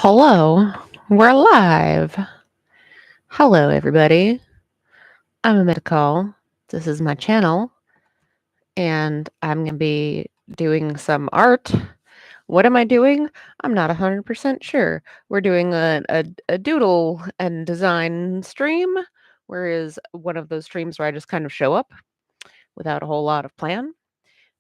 Hello, we're live. Hello, everybody. I'm Amita Call. This is my channel, and I'm going to be doing some art. What am I doing? I'm not 100% sure. We're doing a doodle and design stream, whereas one of those streams where I just kind of show up without a whole lot of plan.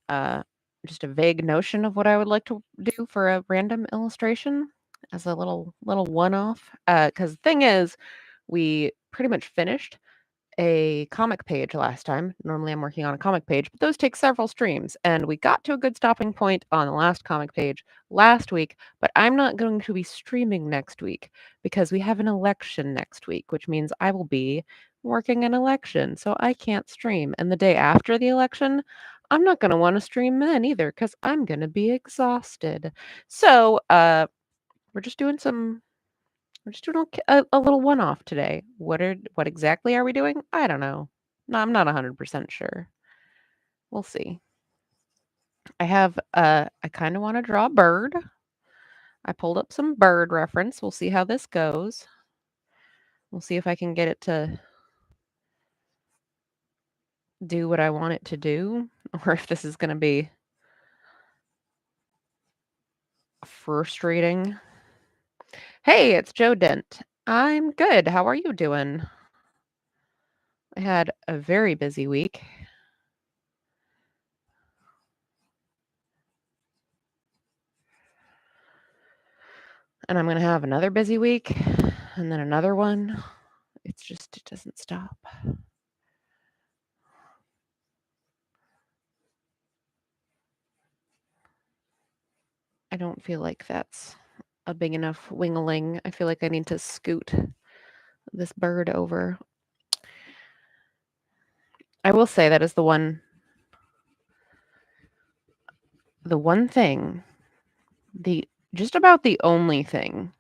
Uh, just a vague notion of what I would like to do for a random illustration as a little one-off. Because the thing is, we pretty much finished a comic page last time. Normally, I'm working on a comic page, but those take several streams, and we got to a good stopping point on the last comic page last week. But I'm not going to be streaming next week because we have an election next week, which means I will be working an election, so I can't stream. And the day after the election, I'm not going to want to stream then either because I'm going to be exhausted. So, we're just doing some we're just doing a little one-off today. What exactly are we doing? I don't know. No, I'm not 100% sure. We'll see. I kind of want to draw a bird. I pulled up some bird reference. We'll see how this goes. We'll see if I can get it to do what I want it to do, or if this is going to be frustrating. Hey, it's Joe Dent. I'm good. How are you doing? I had a very busy week. And I'm going to have another busy week and then another one. It doesn't stop. I don't feel like that's a big enough wingling. I feel like I need to scoot this bird over. I will say that is the one thing, just about the only thing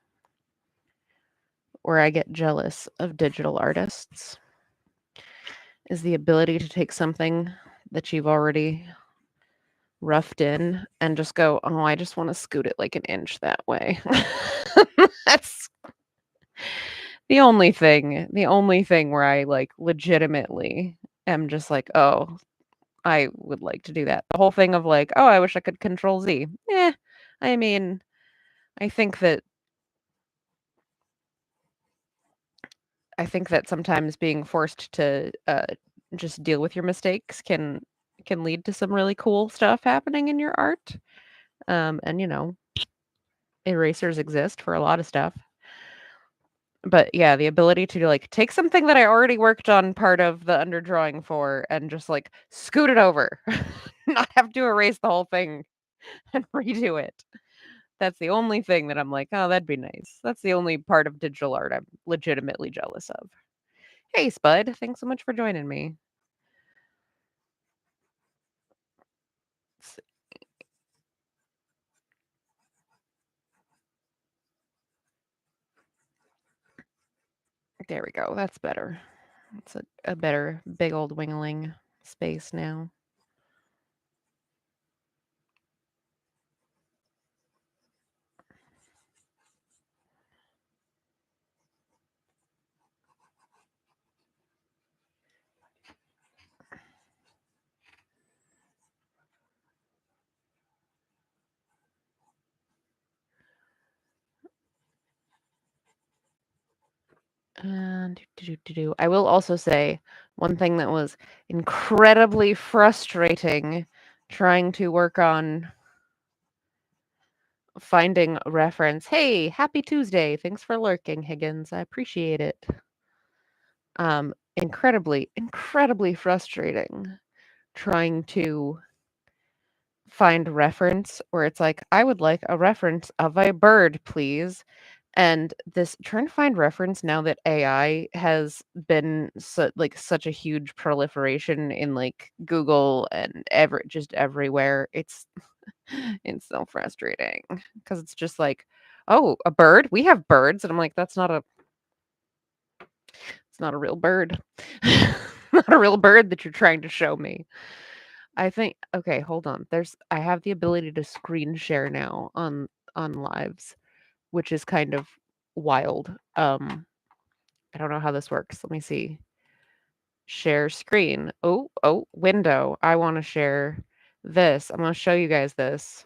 where I get jealous of digital artists is the ability to take something that you've already roughed in and just go, oh, I just want to scoot it like an inch that way. That's the only thing where I like legitimately am just like, oh, I would like to do that. The whole thing of like, oh, I wish I could control Z. I mean, I think that sometimes being forced to just deal with your mistakes can lead to some really cool stuff happening in your art. And erasers exist for a lot of stuff. But yeah, the ability to like take something that I already worked on part of the underdrawing for and just like scoot it over, not have to erase the whole thing and redo it. That's the only thing that I'm like, oh, that'd be nice. That's the only part of digital art I'm legitimately jealous of. Hey, Spud, thanks so much for joining me. There we go. That's better. It's a better big old wingling space now. And I will also say one thing that was incredibly frustrating trying to work on finding a reference. Hey, happy Tuesday. Thanks for lurking, Higgins. I appreciate it. Incredibly frustrating trying to find reference where it's like, I would like a reference of a bird, please. And this trying to find reference now that AI has been such a huge proliferation in like Google and just everywhere. It's so frustrating because it's just like, oh, a bird? We have birds. And I'm like, it's not a real bird. Not a real bird that you're trying to show me. I think okay, hold on. I have the ability to screen share now on lives. which is kind of wild. I don't know how this works. Let me see. Share screen. Oh, window. I want to share this. I'm going to show you guys this.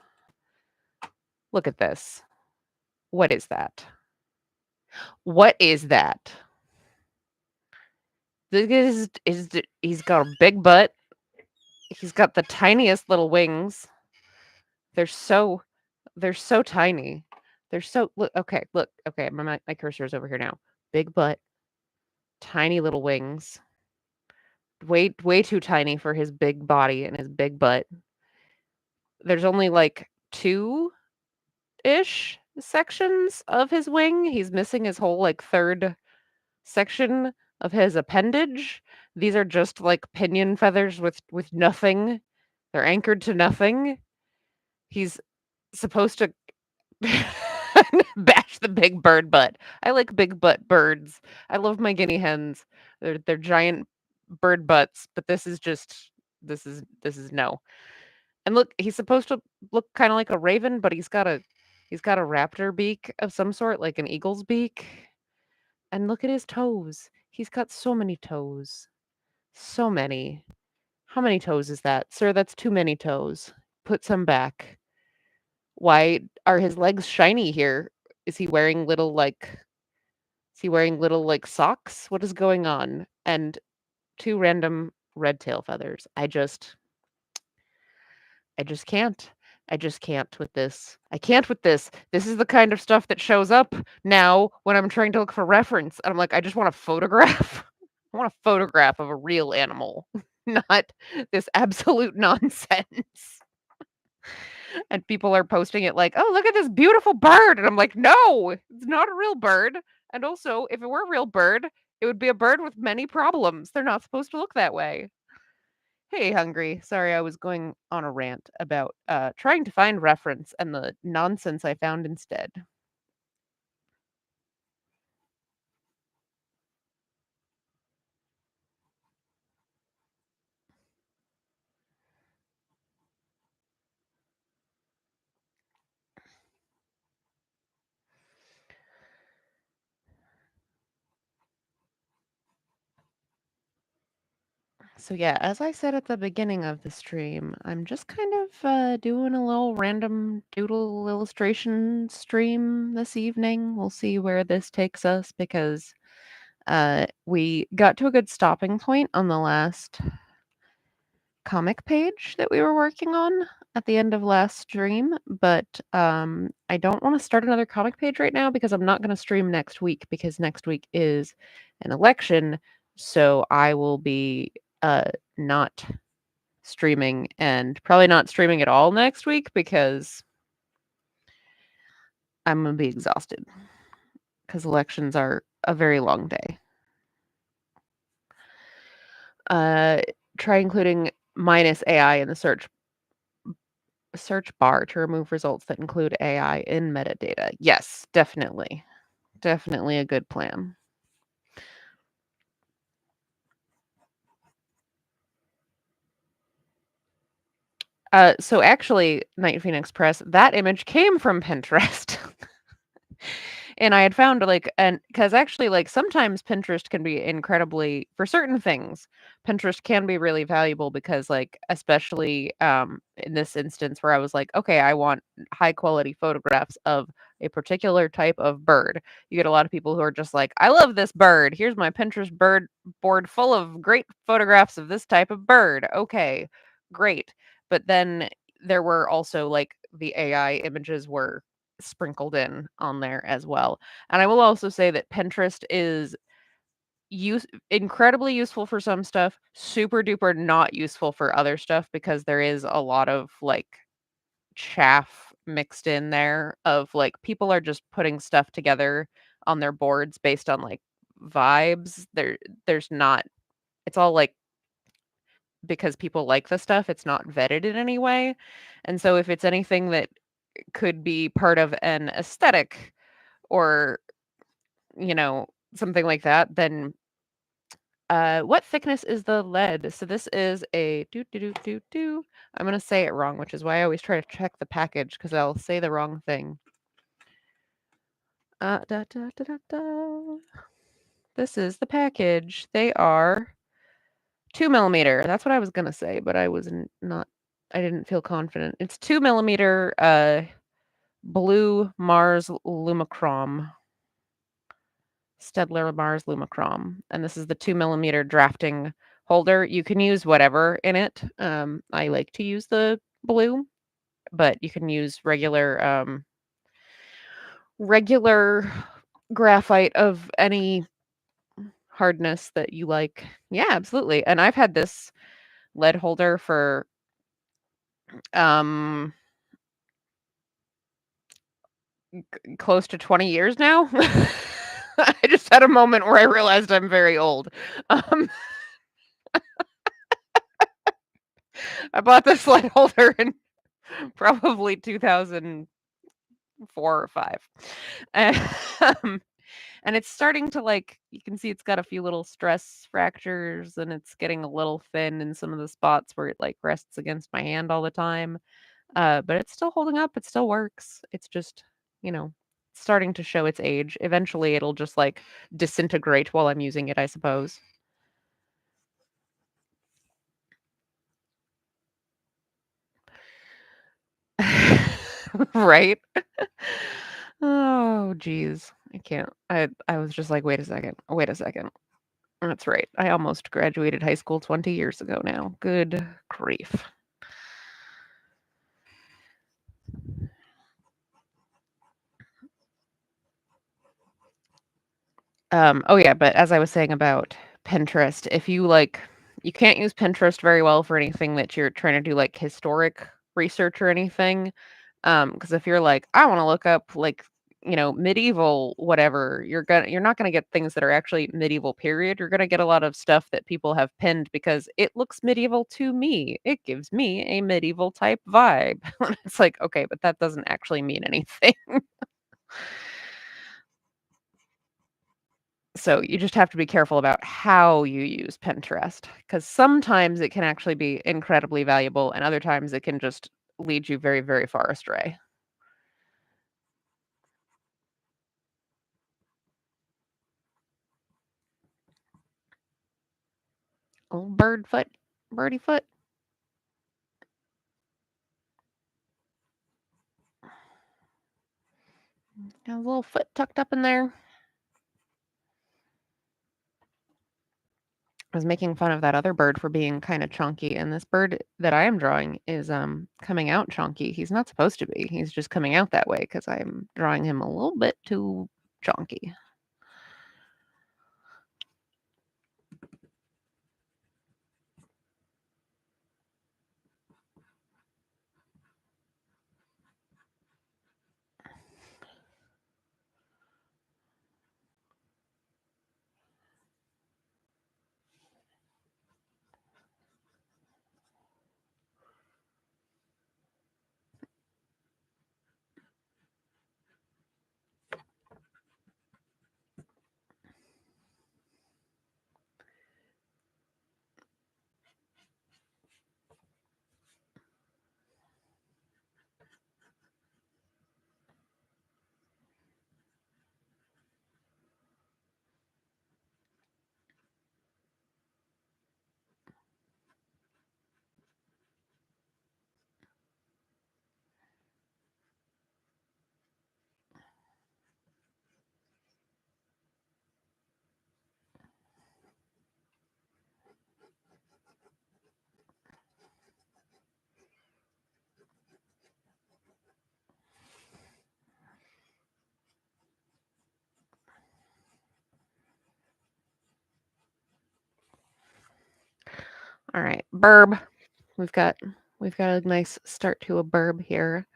Look at this. What is that? What is that? He's got a big butt. He's got the tiniest little wings. They're so tiny. They're so look okay, my cursor is over here now. Big butt, tiny little wings. Way too tiny for his big body and his big butt. There's only like 2-ish sections of his wing. He's missing his whole like third section of his appendage. These are just like pinion feathers with nothing. They're anchored to nothing. He's supposed to bash the big bird butt. I like big butt birds. I love my guinea hens. They're giant bird butts, but this is no. And look, he's supposed to look kind of like a raven, but he's got a raptor beak of some sort, like an eagle's beak. And look at his toes. He's got so many toes. So many. How many toes is that? Sir, that's too many toes. Put some back. Why are his legs shiny here? Is he wearing little socks? What is going on? And 2 random red tail feathers. I just can't. I just can't with this. I can't with this. This is the kind of stuff that shows up now when I'm trying to look for reference. And I'm like, I just want a photograph. I want a photograph of a real animal, not this absolute nonsense. And people are posting it like, "Oh, look at this beautiful bird." And I'm like, "No, it's not a real bird." And also, if it were a real bird, it would be a bird with many problems. They're not supposed to look that way. Hey, Hungry. Sorry, I was going on a rant about trying to find reference and the nonsense I found instead. So yeah, as I said at the beginning of the stream, I'm just kind of doing a little random doodle illustration stream this evening. We'll see where this takes us because we got to a good stopping point on the last comic page that we were working on at the end of last stream, but I don't want to start another comic page right now because I'm not going to stream next week because next week is an election, so I will be not streaming and probably not streaming at all next week because I'm going to be exhausted because elections are a very long day. Try including minus AI in the search bar to remove results that include AI in metadata. Yes, definitely. Definitely a good plan. So actually, Night Phoenix Press, that image came from Pinterest. And I had found because actually sometimes Pinterest can be incredibly for certain things. Pinterest can be really valuable because especially in this instance where I was like, okay, I want high quality photographs of a particular type of bird. You get a lot of people who are just like, I love this bird. Here's my Pinterest bird board full of great photographs of this type of bird. Okay, great. But then there were also the AI images were sprinkled in on there as well. And I will also say that Pinterest is incredibly useful for some stuff, super duper not useful for other stuff because there is a lot of chaff mixed in there of people are just putting stuff together on their boards based on vibes. There's not it's all because people like the stuff, it's not vetted in any way. And so if it's anything that could be part of an aesthetic or something like that, then what thickness is the lead? So this is a do. I'm gonna say it wrong, which is why I always try to check the package because I'll say the wrong thing. Da, da, da, da, da. This is the package. They are 2 millimeter. That's what I was gonna say, but I was not. I didn't feel confident. It's 2 millimeter. Blue Mars Lumicrom. Stedler Mars Lumicrom, and this is the 2 millimeter drafting holder. You can use whatever in it. I like to use the blue, but you can use regular graphite of any hardness that you like. Yeah, absolutely. And I've had this lead holder for um close to 20 years now. I just had a moment where I realized I'm very old. Um, I bought this lead holder in probably 2004 or 5. And, um, and it's starting to like you can see it's got a few little stress fractures and it's getting a little thin in some of the spots where it like rests against my hand all the time. But it's still holding up. It still works. It's just, you know, starting to show its age. Eventually it'll just like disintegrate while I'm using it, I suppose. Right? Oh, geez. I can't. I was just like, wait a second. Wait a second. That's right. I almost graduated high school 20 years ago now. Good grief. Oh yeah, but as I was saying about Pinterest, if you like you can't use Pinterest very well for anything that you're trying to do like historic research or anything. Because if you're like, I want to look up like, medieval whatever, you're not gonna get things that are actually medieval period. You're gonna get a lot of stuff that people have pinned because it looks medieval to me. It gives me a medieval type vibe. It's like, okay, but that doesn't actually mean anything. So you just have to be careful about how you use Pinterest because sometimes it can actually be incredibly valuable and other times it can just lead you very, very far astray. Old bird foot, birdie foot. Got a little foot tucked up in there. I was making fun of that other bird for being kind of chunky, and this bird that I am drawing is coming out chunky. He's not supposed to be. He's just coming out that way because I'm drawing him a little bit too chunky. All right, burb. We've got we've got a nice start to a burb here.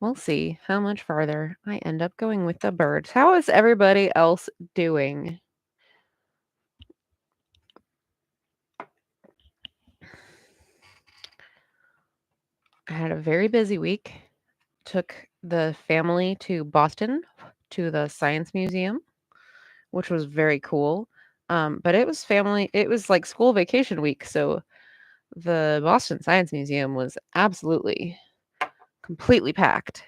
We'll see how much farther I end up going with the birds. How is everybody else doing? I had a very busy week. Took the family to Boston to the Science Museum, which was very cool. But it was like school vacation week. So the Boston Science Museum was absolutely completely packed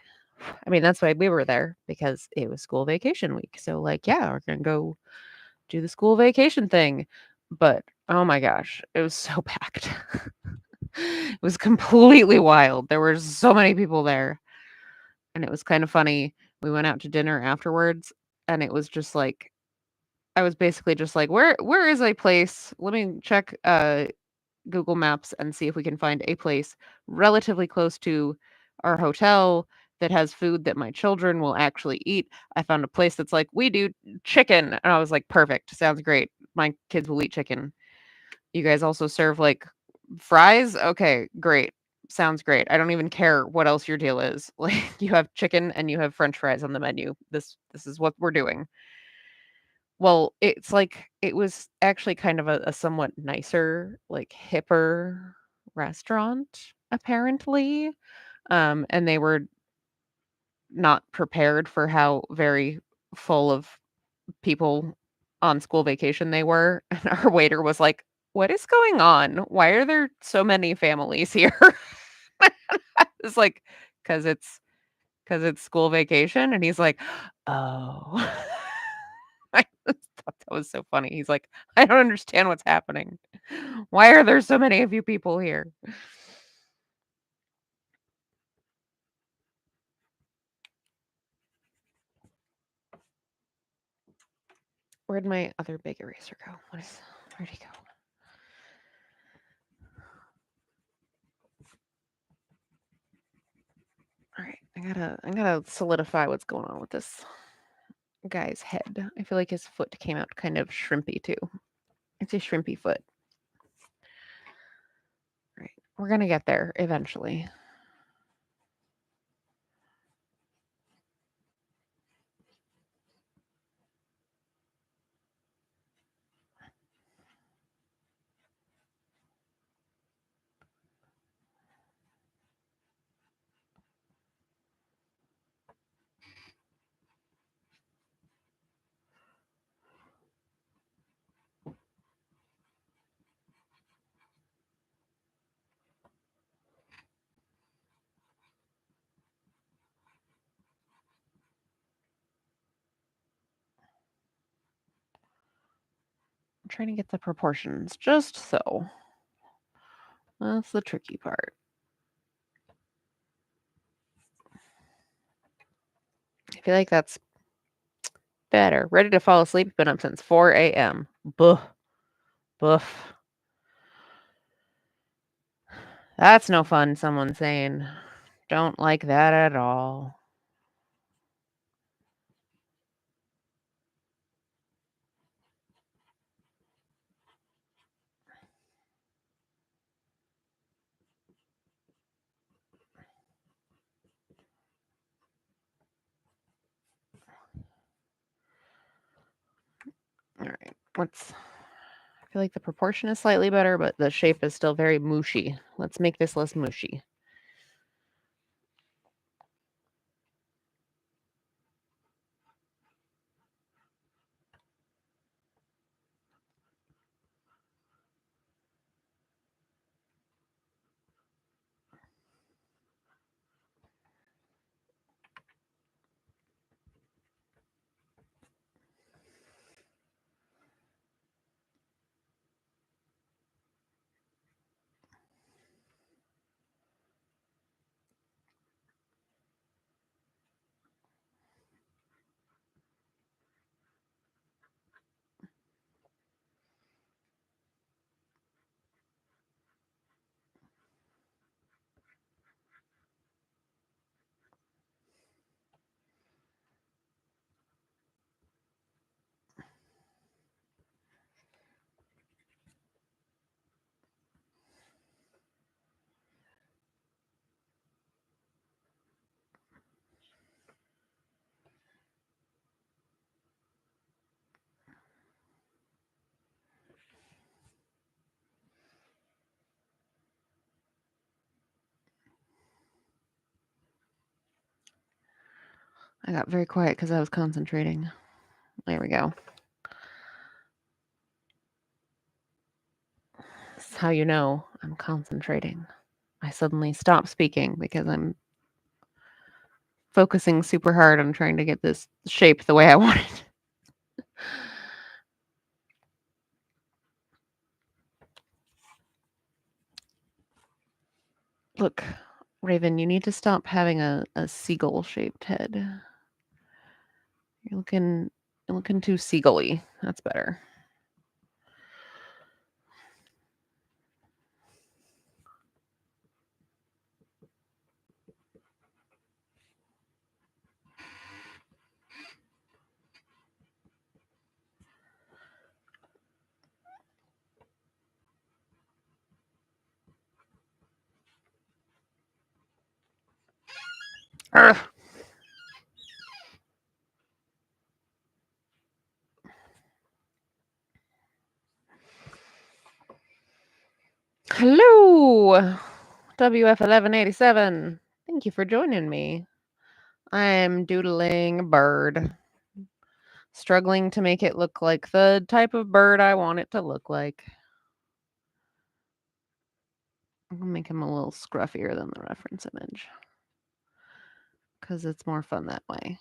I mean, that's why we were there, because it was school vacation week. So, like, yeah, we're gonna go do the school vacation thing. But oh my gosh, it was so packed. It was completely wild. There were so many people there, and it was kind of funny. We went out to dinner afterwards, and it was just like I was basically just like, where is a place? Let me check Google Maps and see if we can find a place relatively close to our hotel that has food that my children will actually eat. I found a place that's like, we do chicken. And I was like, perfect. Sounds great. My kids will eat chicken. You guys also serve like fries? Okay, great. Sounds great. I don't even care what else your deal is. Like, you have chicken and you have french fries on the menu. This is what we're doing. Well, it's like it was actually kind of a somewhat nicer, like, hipper restaurant, apparently, and they were not prepared for how very full of people on school vacation they were, and our waiter was like, "What is going on? Why are there so many families here?" It's like, "'Cause it's school vacation," and he's like, "Oh." I just thought that was so funny. He's like, "I don't understand what's happening. Why are there so many of you people here?" Where'd my other big eraser go? Where'd he go? All right, I gotta solidify what's going on with this guy's head. I feel like his foot came out kind of shrimpy too. It's a shrimpy foot. All right, we're gonna get there eventually. I'm trying to get the proportions just so. That's the tricky part. I feel like that's better. Ready to fall asleep. Been up since 4 a.m. Buh. Boof. That's no fun, someone's saying. Don't like that at all. All right, I feel like the proportion is slightly better, but the shape is still very mushy. Let's make this less mushy. I got very quiet because I was concentrating. There we go. That's how you know I'm concentrating. I suddenly stop speaking because I'm focusing super hard on trying to get this shape the way I want it. Look, Raven, you need to stop having a seagull-shaped head. You're looking too seagull-y. That's better. Ugh. Hello, WF1187. Thank you for joining me. I'm doodling a bird, struggling to make it look like the type of bird I want it to look like. I'm gonna make him a little scruffier than the reference image because it's more fun that way.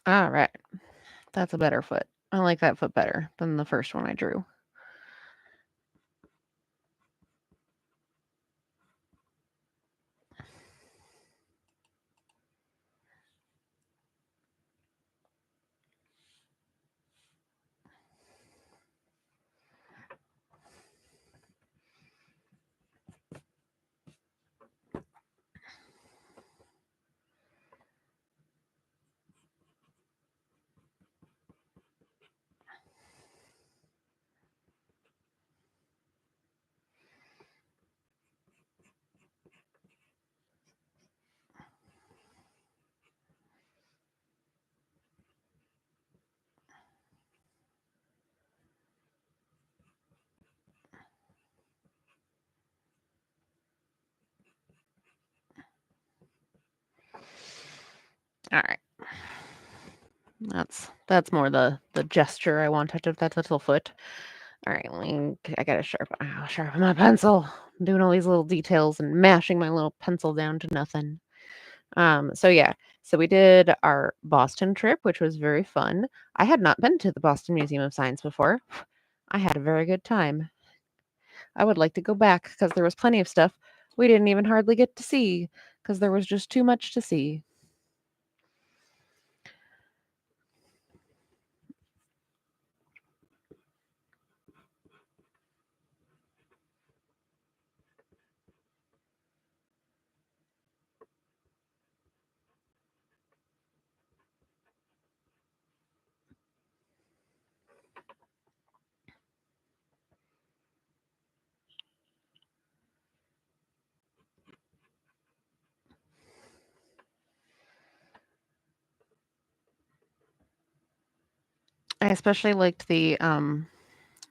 All right, that's a better foot. I like that foot better than the first one I drew. All right. That's more the gesture I wanted of that little foot. All right, I gotta sharpen my pencil. I'm doing all these little details and mashing my little pencil down to nothing. So yeah, so we did our Boston trip, which was very fun. I had not been to the Boston Museum of Science before. I had a very good time. I would like to go back because there was plenty of stuff we didn't even hardly get to see because there was just too much to see. I especially liked the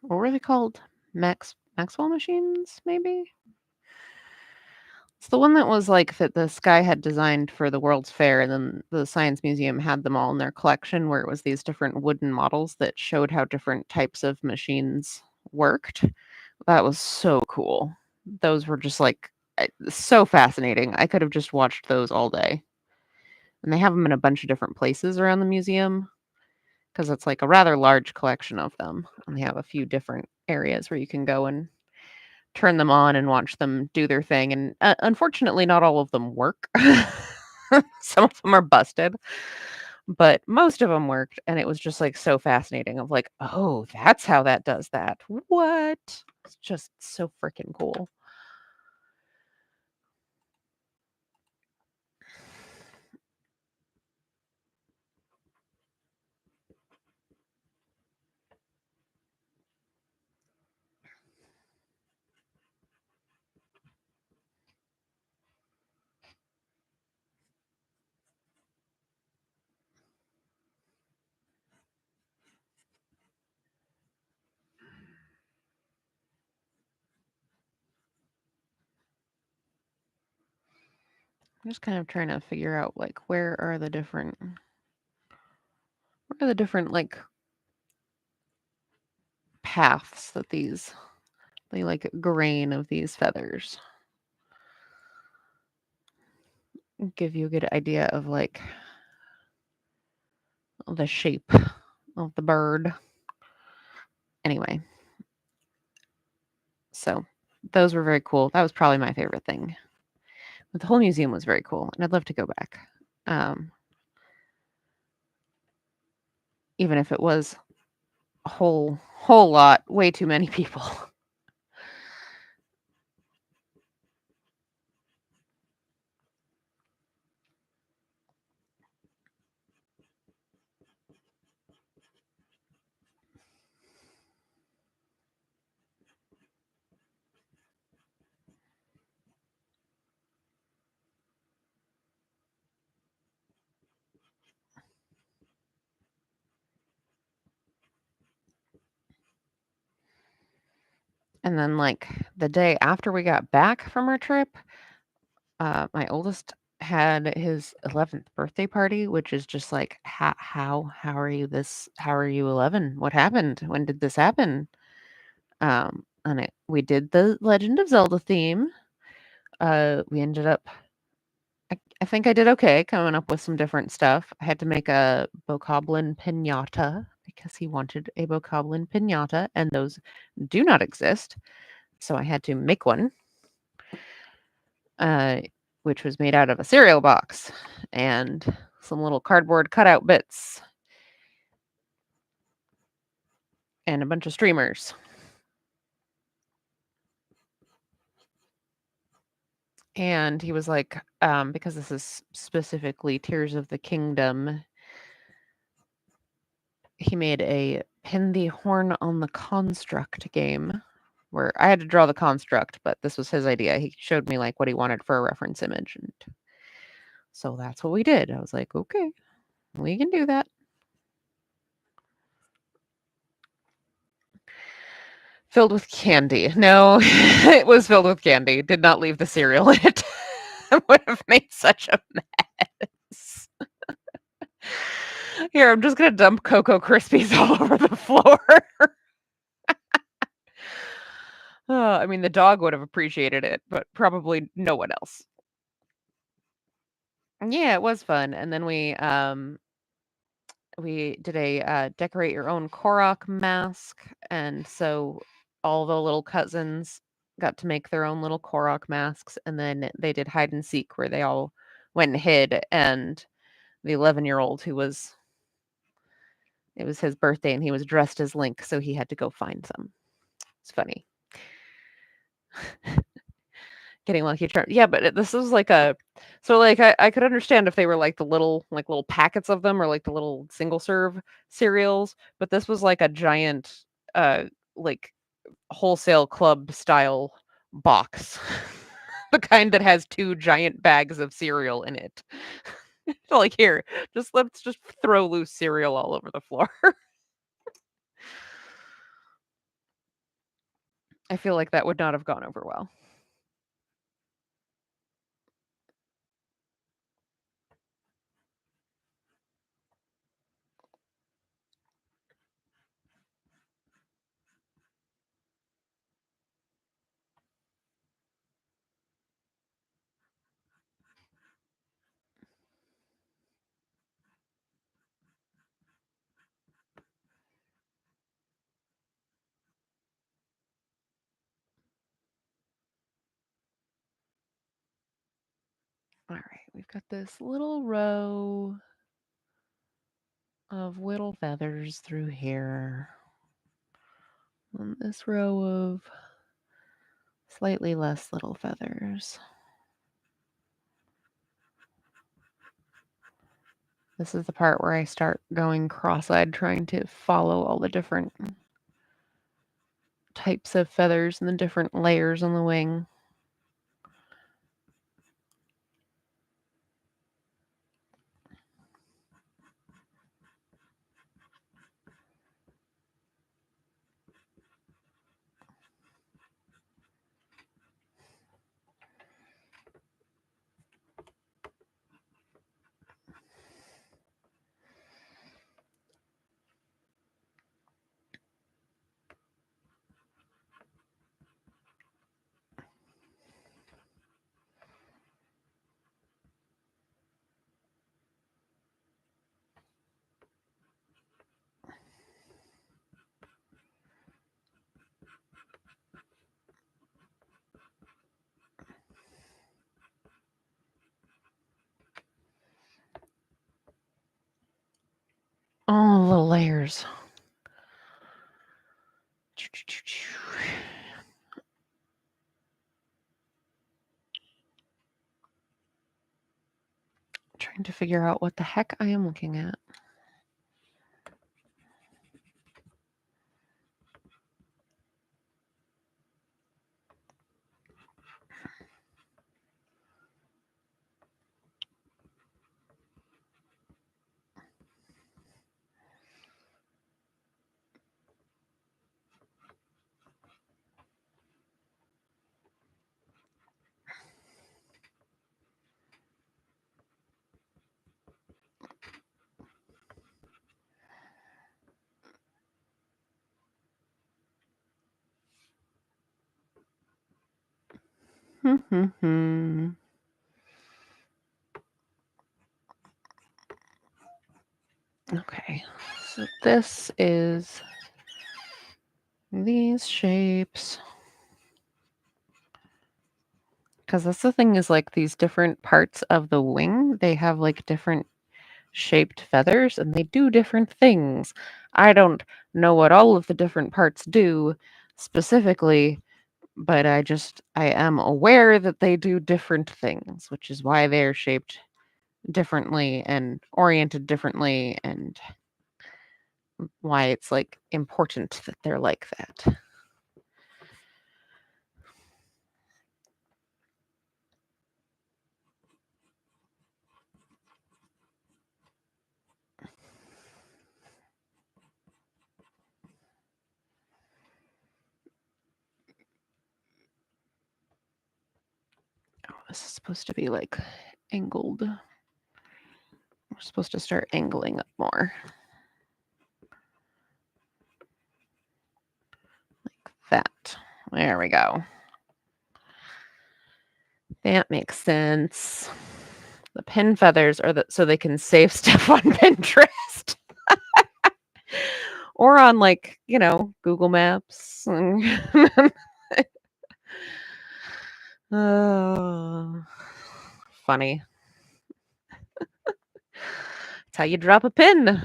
what were they called? Maxwell machines, maybe? It's the one that was like that the Sky had designed for the World's Fair, and then the Science Museum had them all in their collection, where it was these different wooden models that showed how different types of machines worked. That was so cool. Those were just like so fascinating. I could have just watched those all day. And they have them in a bunch of different places around the museum because it's like a rather large collection of them. And they have a few different areas where you can go and turn them on and watch them do their thing. And unfortunately, not all of them work. Some of them are busted, but most of them worked. And it was just like so fascinating of like, oh, that's how that does that. What? It's just so freaking cool. I'm just kind of trying to figure out like where are the different like paths that these the like grain of these feathers give you a good idea of like the shape of the bird. Anyway, so those were very cool. That was probably my favorite thing. But the whole museum was very cool, and I'd love to go back. Even if it was a whole lot, way too many people. And then like the day after we got back from our trip, my oldest had his 11th birthday party, which is just like how are you how are you 11? What happened? When did this happen? And we did the Legend of Zelda theme. We ended up I think I did okay coming up with some different stuff. I had to make a bokoblin pinata because he wanted a bokoblin pinata, and those do not exist. So I had to make one, uh, which was made out of a cereal box and some little cardboard cutout bits and a bunch of streamers. And he was like, because this is specifically Tears of the Kingdom, he made a Pin the Horn on the Construct game where I had to draw the construct, but this was his idea. He showed me like what he wanted for a reference image. And so that's what we did. I was like, okay, we can do that. Filled with candy. No, it was filled with candy. Did not leave the cereal in it. I would have made such a mess. Here, I'm just going to dump Cocoa Krispies all over the floor. I mean, the dog would have appreciated it, but probably no one else. Yeah, it was fun. And then we did a decorate your own Korok mask, and so all the little cousins got to make their own little Korok masks, and then they did hide and seek where they all went and hid, and the 11-year-old who was it was his birthday and he was dressed as Link, so he had to go find some. It's funny. Getting Lucky Charms. Yeah, but this is like a so like I could understand if they were like the little packets of them or like the little single serve cereals, but this was like a giant like wholesale club style box. The kind that has two giant bags of cereal in it. So like here, let's just throw loose cereal all over the floor. I feel like that would not have gone over well. All right, we've got this little row of whittle feathers through here. And this row of slightly less little feathers. This is the part where I start going cross-eyed trying to follow all the different types of feathers and the different layers on the wing. feathers. Trying to figure out what the heck I am looking at. Okay, so this is these shapes. Because that's the thing is like these different parts of the wing, they have like different shaped feathers and they do different things. I don't know what all of the different parts do specifically, but I am aware that they do different things, which is why they're shaped differently and oriented differently and why it's like important that they're like that. Oh, this is supposed to be like angled. We're supposed to start angling up more. Like that. There we go. That makes sense. The pin feathers are so they can save stuff on Pinterest. Or on like, Google Maps. Oh, funny. That's how you drop a pin.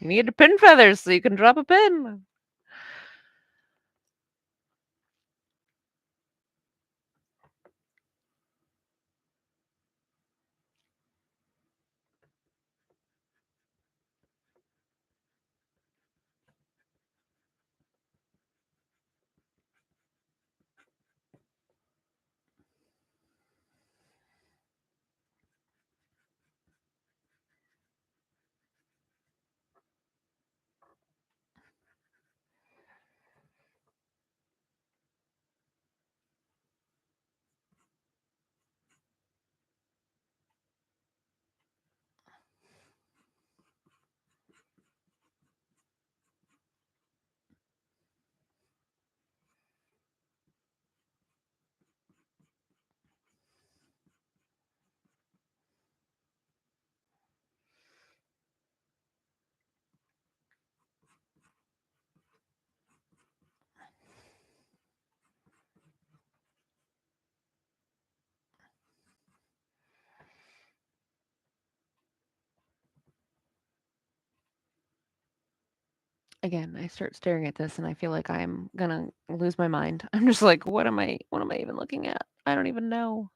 You need a pin feathers so you can drop a pin. Again, I start staring at this and I feel like I'm gonna lose my mind. I'm just like, what am I even looking at? I don't even know.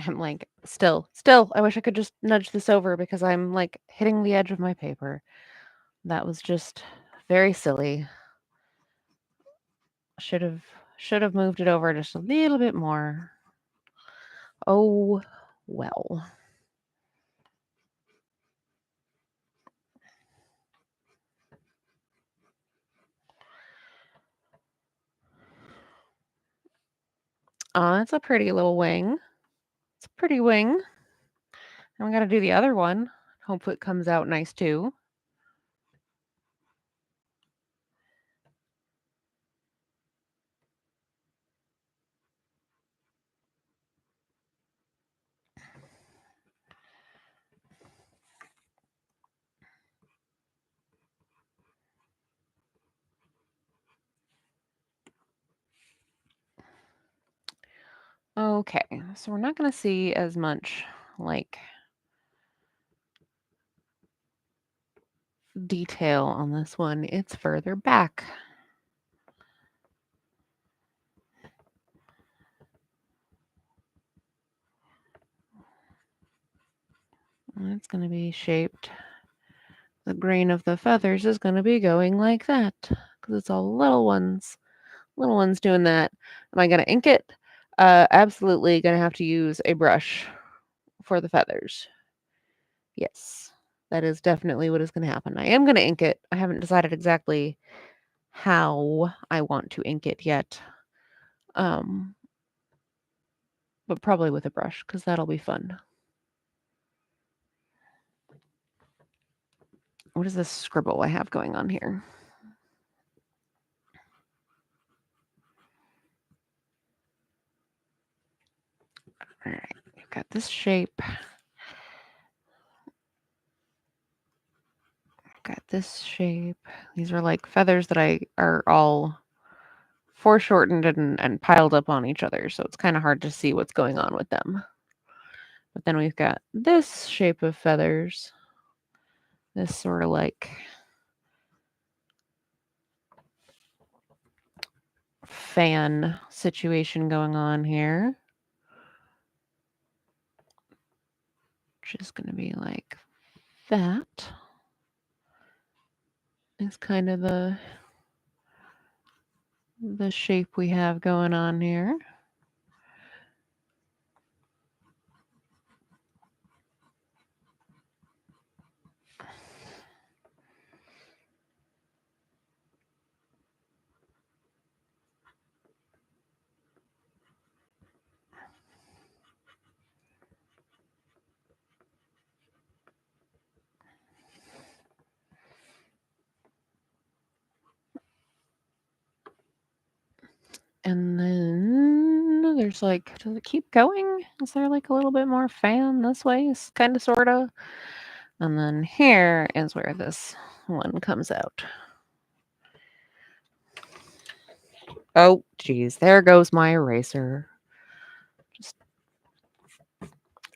I'm like Still, I wish I could just nudge this over because I'm, like, hitting the edge of my paper. That was just very silly. Should have moved it over just a little bit more. Oh, well. It's a pretty little wing. It's a pretty wing. And we gotta do the other one. Hope it comes out nice too. Okay, so we're not gonna see as much, like, detail on this one. It's further back. It's gonna be shaped. The grain of the feathers is gonna be going like that because it's all little ones. Little ones doing that. Am I gonna ink it? Absolutely gonna have to use a brush for the feathers. Yes, that is definitely what is gonna happen. I am gonna ink it. I haven't decided exactly how I want to ink it yet. Um, but probably with a brush because that'll be fun. What is this scribble I have going on here? All right, we've got this shape. Got this shape. These are like feathers that are all foreshortened and piled up on each other, so it's kind of hard to see what's going on with them. But then we've got this shape of feathers. This sort of like fan situation going on here. Which is going to be like that. Is kind of the shape we have going on here. And then there's like, does it keep going? Is there like a little bit more fan this way? Kind of, sort of. And then here is where this one comes out. Oh, geez. There goes my eraser. Just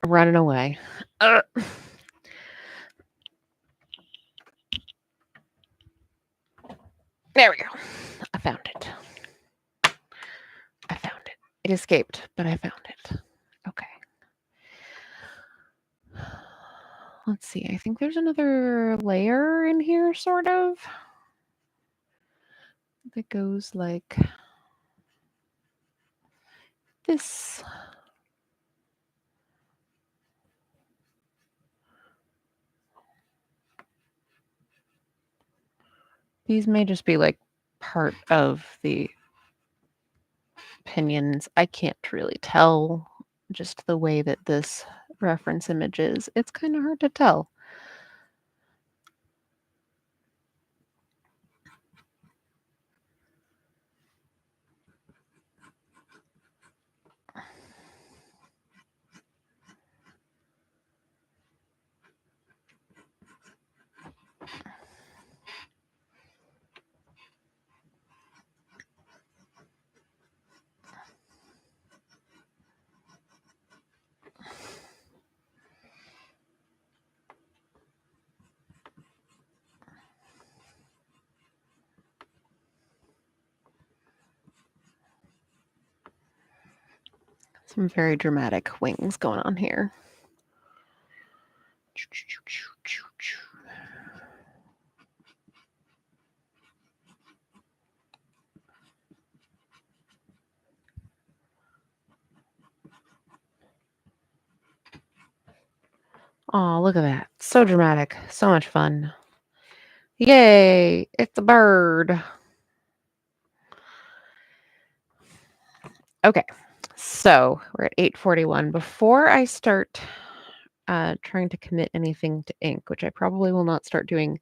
running away. There we go. I found it. It escaped, but I found it. Okay. Let's see. I think there's another layer in here, sort of. That goes like this. These may just be like part of the opinions. I can't really tell just the way that this reference image is. It's kind of hard to tell. Some very dramatic wings going on here. Oh, look at that. So dramatic. So much fun. Yay! It's a bird. Okay. So we're at 8:41. Before I start trying to commit anything to ink, which I probably will not start doing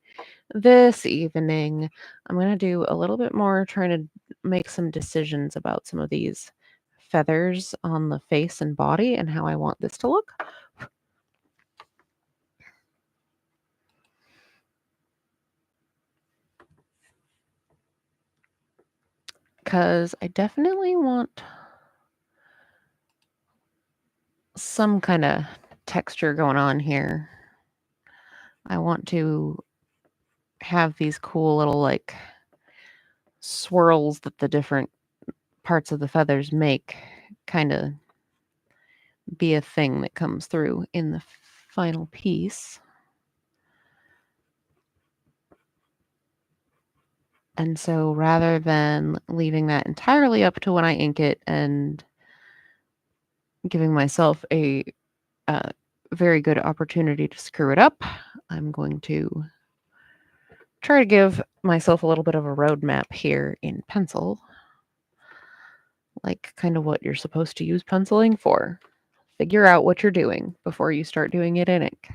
this evening, I'm going to do a little bit more trying to make some decisions about some of these feathers on the face and body and how I want this to look. Because I definitely want some kind of texture going on here. I want to have these cool little like swirls that the different parts of the feathers make kind of be a thing that comes through in the final piece. And so rather than leaving that entirely up to when I ink it and giving myself a very good opportunity to screw it up, I'm going to try to give myself a little bit of a roadmap here in pencil, like kind of what you're supposed to use penciling for. Figure out what you're doing before you start doing it in ink.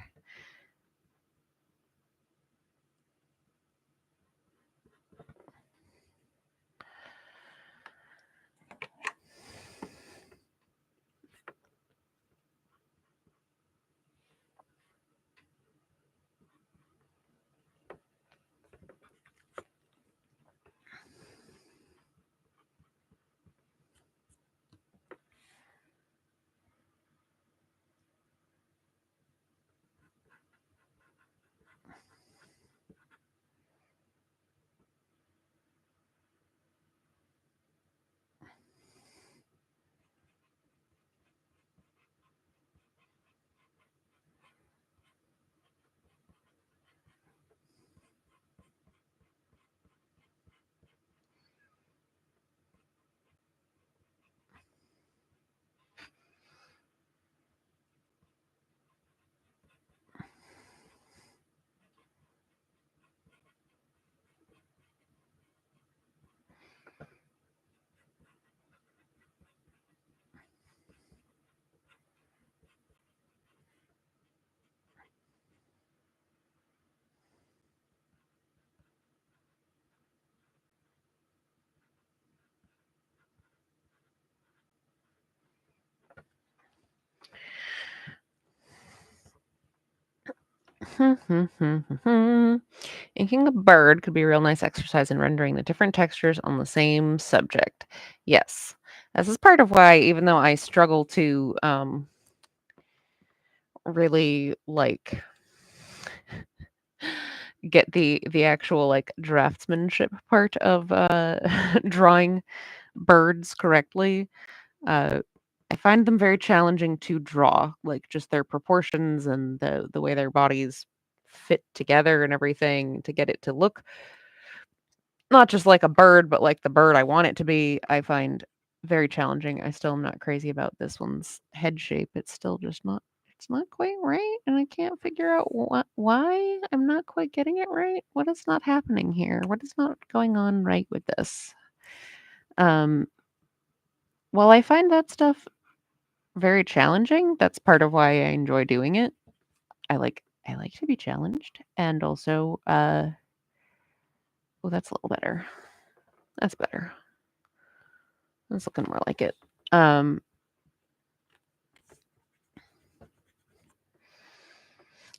Inking a bird could be a real nice exercise in rendering the different textures on the same subject. Yes. This is part of why, even though I struggle to really like get the actual like draftsmanship part of drawing birds correctly, uh, I find them very challenging to draw, like just their proportions and the way their bodies fit together and everything to get it to look not just like a bird, but like the bird I want it to be, I find very challenging. I still am not crazy about this one's head shape. It's still just not it's not quite right, and I can't figure out why I'm not quite getting it right. What is not happening here? What is not going on right with this? Um, while I find that stuff very challenging, that's part of why I enjoy doing it. I like to be challenged, and also, oh, that's a little better. That's better. That's looking more like it. Um,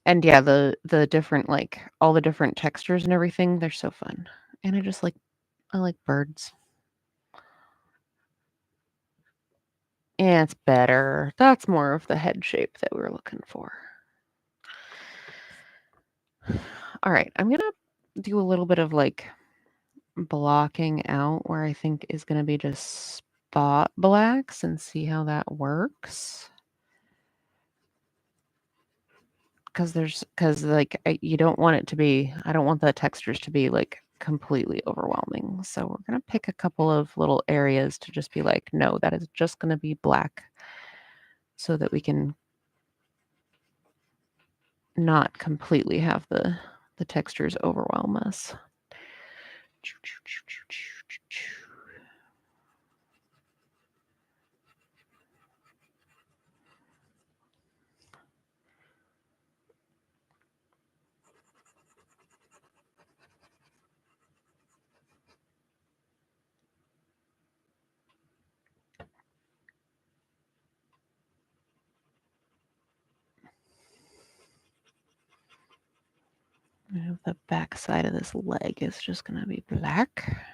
and yeah, the different like all the different textures and everything, they're so fun. And I like birds. Yeah, it's better. That's more of the head shape that we were looking for. All right, I'm gonna do a little bit of like blocking out where I think is gonna be just spot blacks and see how that works. Because like you don't want it to be, I don't want the textures to be like completely overwhelming. So we're going to pick a couple of little areas to just be like, no, that is just going to be black so that we can not completely have the textures overwhelm us. The back side of this leg is just going to be black.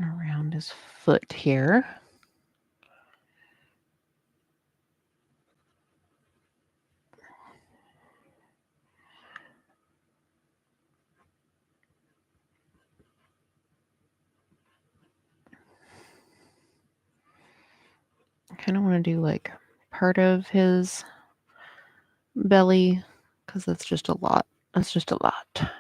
Around his foot here. I kind of want to do like part of his belly because that's just a lot. That's just a lot.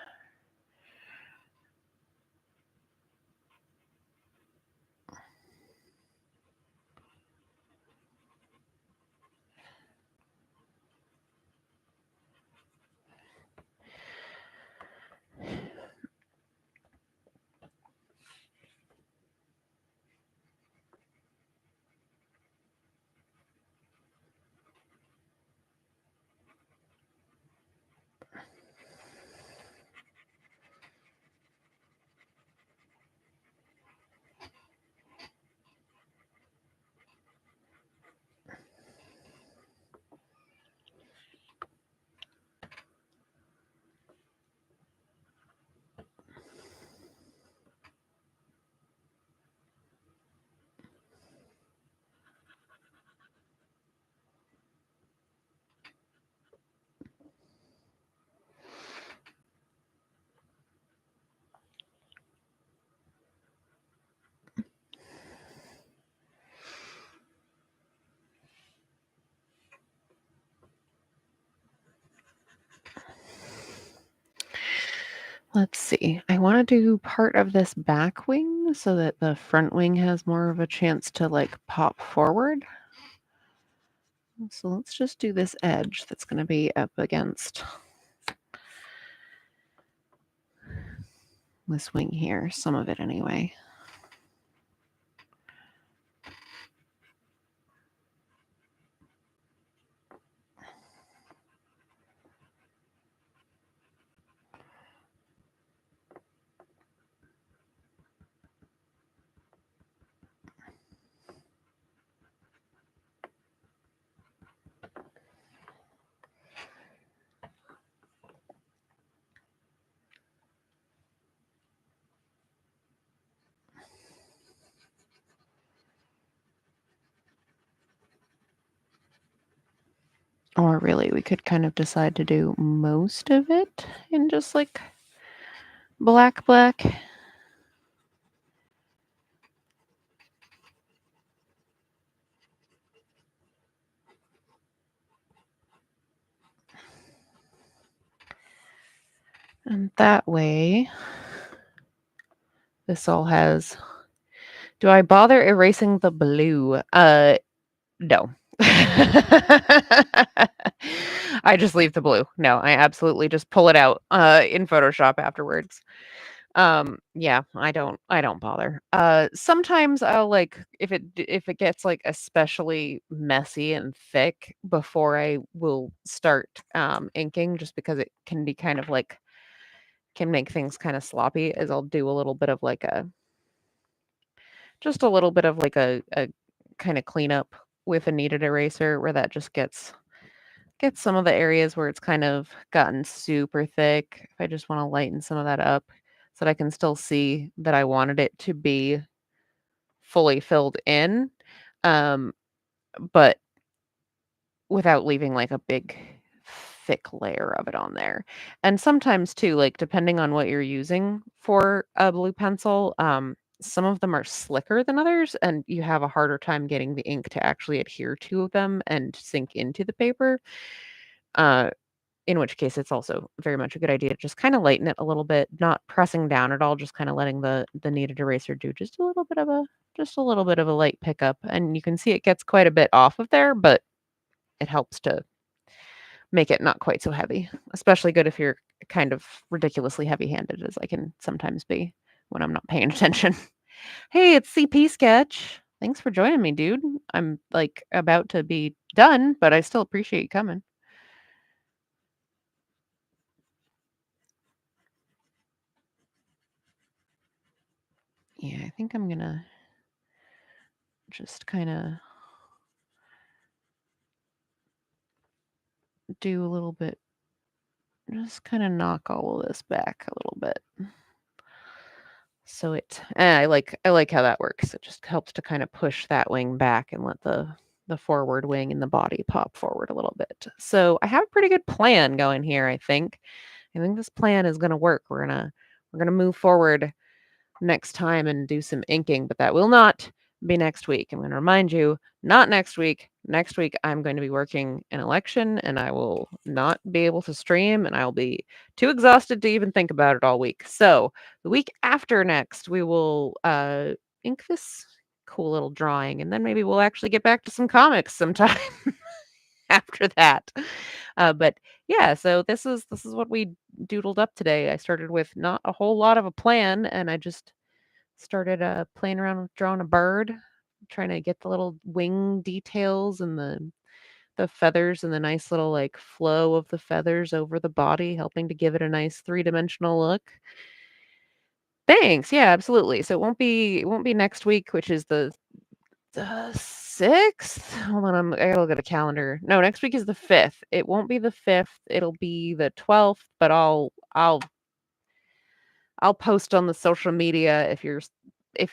Let's see. I want to do part of this back wing so that the front wing has more of a chance to like pop forward. So let's just do this edge that's going to be up against this wing here, some of it anyway. Or really, we could kind of decide to do most of it in just like black. And that way, this all has... Do I bother erasing the blue? No. I just leave the blue. No, I absolutely just pull it out in Photoshop afterwards. Yeah, I don't bother. Sometimes I'll like if it gets like especially messy and thick before I will start inking, just because it can be kind of like can make things kind of sloppy, is I'll do a little bit of like a kind of cleanup with a kneaded eraser where that just gets some of the areas where it's kind of gotten super thick. If I just want to lighten some of that up so that I can still see that I wanted it to be fully filled in, but without leaving like a big thick layer of it on there. And sometimes too, like depending on what you're using for a blue pencil, some of them are slicker than others, and you have a harder time getting the ink to actually adhere to them and sink into the paper. In which case it's also very much a good idea to just kind of lighten it a little bit, not pressing down at all, just kind of letting the kneaded eraser do just a little bit of a light pickup. And you can see it gets quite a bit off of there, but it helps to make it not quite so heavy. Especially good if you're kind of ridiculously heavy-handed as I can sometimes be when I'm not paying attention. Hey, it's CP Sketch. Thanks for joining me, dude. I'm like about to be done, but I still appreciate you coming. Yeah, I think I'm gonna just kind of do a little bit, just kind of knock all of this back a little bit. So I like how that works. It just helps to kind of push that wing back and let the forward wing and the body pop forward a little bit. So I have a pretty good plan going here, I think. I think this plan is gonna work. We're gonna move forward next time and do some inking, but that will not be next week. I'm going to remind you, not next week. Next week, I'm going to be working an election and I will not be able to stream and I'll be too exhausted to even think about it all week. So, the week after next, we will ink this cool little drawing and then maybe we'll actually get back to some comics sometime after that. But yeah, so this is what we doodled up today. I started with not a whole lot of a plan and I just started playing around with drawing a bird, trying to get the little wing details and the feathers and the nice little like flow of the feathers over the body, helping to give it a nice three-dimensional look. Thanks. Yeah, absolutely. So it won't be next week, which is the 6th. Hold on, I gotta look at a calendar. No, next week is the 5th. It won't be the 5th. It'll be the 12th, but I'll post on the social media. If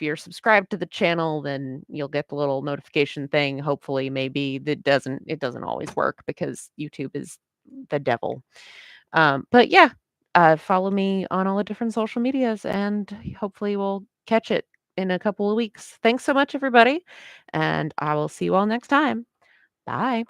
you're subscribed to the channel, then you'll get the little notification thing. Hopefully, maybe it doesn't always work because YouTube is the devil. But yeah, follow me on all the different social medias, and hopefully we'll catch it in a couple of weeks. Thanks so much, everybody, and I will see you all next time. Bye.